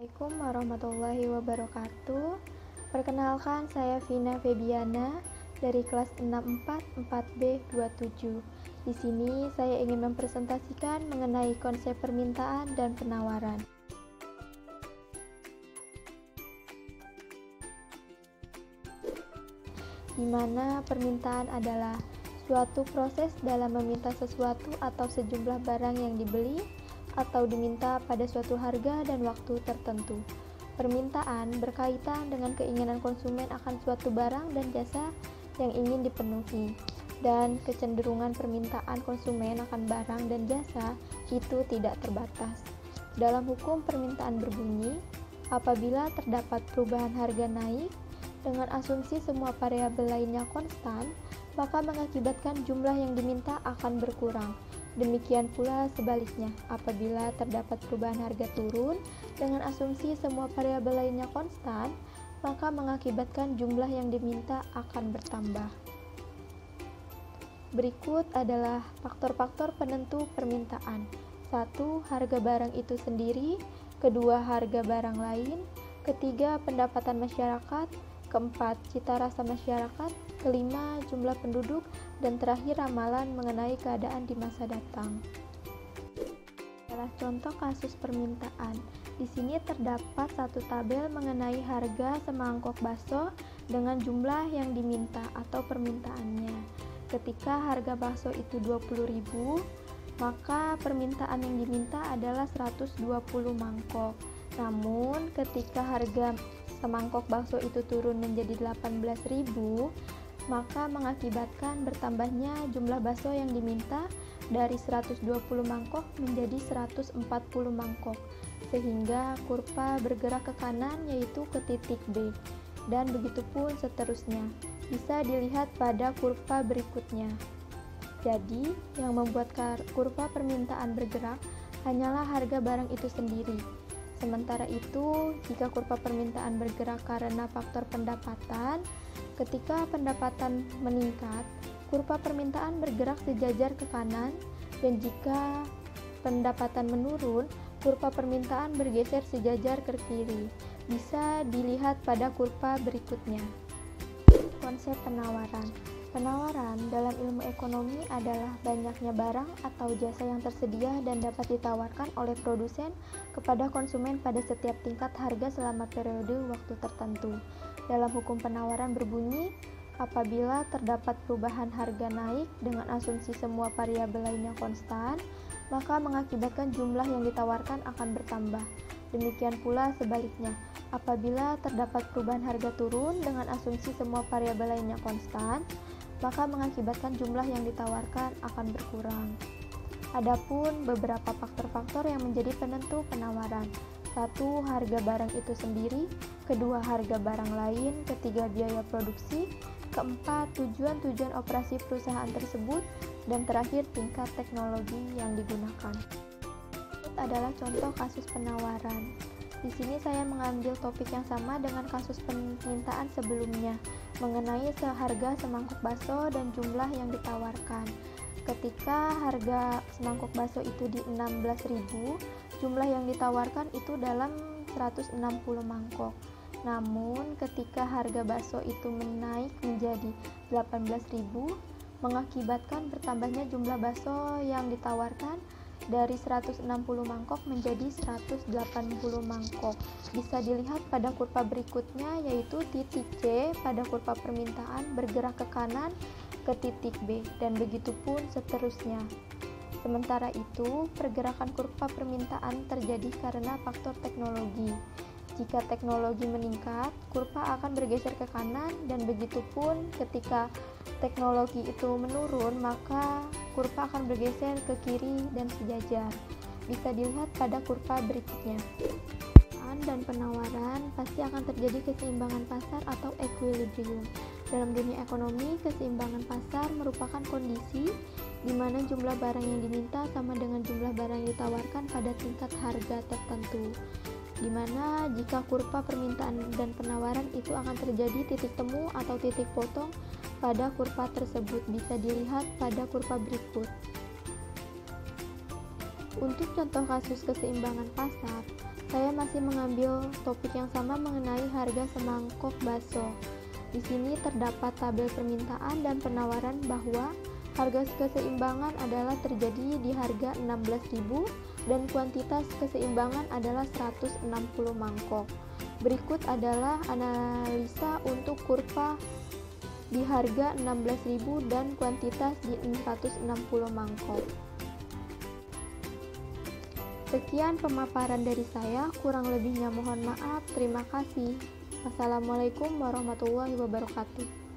Assalamualaikum warahmatullahi wabarakatuh. Perkenalkan, saya Vina Febiana dari kelas 64 4B27. Di sini saya ingin mempresentasikan mengenai konsep permintaan dan penawaran. Di mana permintaan adalah suatu proses dalam meminta sesuatu atau sejumlah barang yang dibeli atau diminta pada suatu harga dan waktu tertentu. Permintaan berkaitan dengan keinginan konsumen akan suatu barang dan jasa yang ingin dipenuhi, dan kecenderungan permintaan konsumen akan barang dan jasa itu tidak terbatas. Dalam hukum permintaan berbunyi, apabila terdapat perubahan harga naik dengan asumsi semua variabel lainnya konstan, maka mengakibatkan jumlah yang diminta akan berkurang. Demikian pula sebaliknya, apabila terdapat perubahan harga turun dengan asumsi semua variabel lainnya konstan, maka mengakibatkan jumlah yang diminta akan bertambah. Berikut adalah faktor-faktor penentu permintaan. 1. Harga barang itu sendiri. 2. Harga barang lain. 3. Pendapatan masyarakat. 4. Cita rasa masyarakat. 5. Jumlah penduduk. Dan terakhir, ramalan mengenai keadaan di masa datang. Adalah contoh kasus permintaan. Di sini terdapat satu tabel mengenai harga semangkok bakso dengan jumlah yang diminta atau permintaannya. Ketika harga bakso itu 20.000, maka permintaan yang diminta adalah 120 mangkok. Namun ketika harga semangkok bakso itu turun menjadi 18.000, maka mengakibatkan bertambahnya jumlah bakso yang diminta dari 120 mangkok menjadi 140 mangkok, sehingga kurva bergerak ke kanan yaitu ke titik B, dan begitu pun seterusnya. Bisa dilihat pada kurva berikutnya. Jadi, yang membuat kurva permintaan bergerak hanyalah harga barang itu sendiri. Sementara itu, jika kurva permintaan bergerak karena faktor pendapatan, ketika pendapatan meningkat, kurva permintaan bergerak sejajar ke kanan, dan jika pendapatan menurun, kurva permintaan bergeser sejajar ke kiri. Bisa dilihat pada kurva berikutnya. Konsep penawaran. Penawaran dalam ilmu ekonomi adalah banyaknya barang atau jasa yang tersedia dan dapat ditawarkan oleh produsen kepada konsumen pada setiap tingkat harga selama periode waktu tertentu. Dalam hukum penawaran berbunyi, apabila terdapat perubahan harga naik dengan asumsi semua variabel lainnya konstan, maka mengakibatkan jumlah yang ditawarkan akan bertambah. Demikian pula sebaliknya, apabila terdapat perubahan harga turun dengan asumsi semua variabel lainnya konstan, maka mengakibatkan jumlah yang ditawarkan akan berkurang. Adapun beberapa faktor-faktor yang menjadi penentu penawaran. 1. Harga barang itu sendiri. 2. Harga barang lain. 3. Biaya produksi. 4. Tujuan-tujuan operasi perusahaan tersebut. Dan terakhir, tingkat teknologi yang digunakan. Ini adalah contoh kasus penawaran. Di sini saya mengambil topik yang sama dengan kasus permintaan sebelumnya, mengenai seharga semangkuk bakso dan jumlah yang ditawarkan. Ketika harga semangkuk bakso itu di 16.000, jumlah yang ditawarkan itu dalam 160 mangkok. Namun ketika harga bakso itu menaik menjadi 18.000, mengakibatkan bertambahnya jumlah bakso yang ditawarkan dari 160 mangkok menjadi 180 mangkok. Bisa dilihat pada kurva berikutnya, yaitu titik C pada kurva permintaan bergerak ke kanan ke titik B, dan begitu pun seterusnya. Sementara itu, pergerakan kurva permintaan terjadi karena faktor teknologi. Jika teknologi meningkat, kurva akan bergeser ke kanan, dan begitu pun ketika teknologi itu menurun, maka kurva akan bergeser ke kiri dan sejajar. Bisa dilihat pada kurva berikutnya. Dan penawaran pasti akan terjadi keseimbangan pasar atau equilibrium. Dalam dunia ekonomi, keseimbangan pasar merupakan kondisi di mana jumlah barang yang diminta sama dengan jumlah barang yang ditawarkan pada tingkat harga tertentu. Di mana jika kurva permintaan dan penawaran itu akan terjadi titik temu atau titik potong pada kurva tersebut, bisa dilihat pada kurva berikut. Untuk contoh kasus keseimbangan pasar, Saya masih mengambil topik yang sama mengenai harga semangkok bakso. Di sini terdapat tabel permintaan dan penawaran bahwa harga keseimbangan adalah terjadi di harga 16.000 dan kuantitas keseimbangan adalah 160 mangkok. Berikut adalah analisa untuk kurva di harga 16.000 dan kuantitas di 160 mangkok. Sekian pemaparan dari saya, kurang lebihnya mohon maaf. Terima kasih. Wassalamualaikum warahmatullahi wabarakatuh.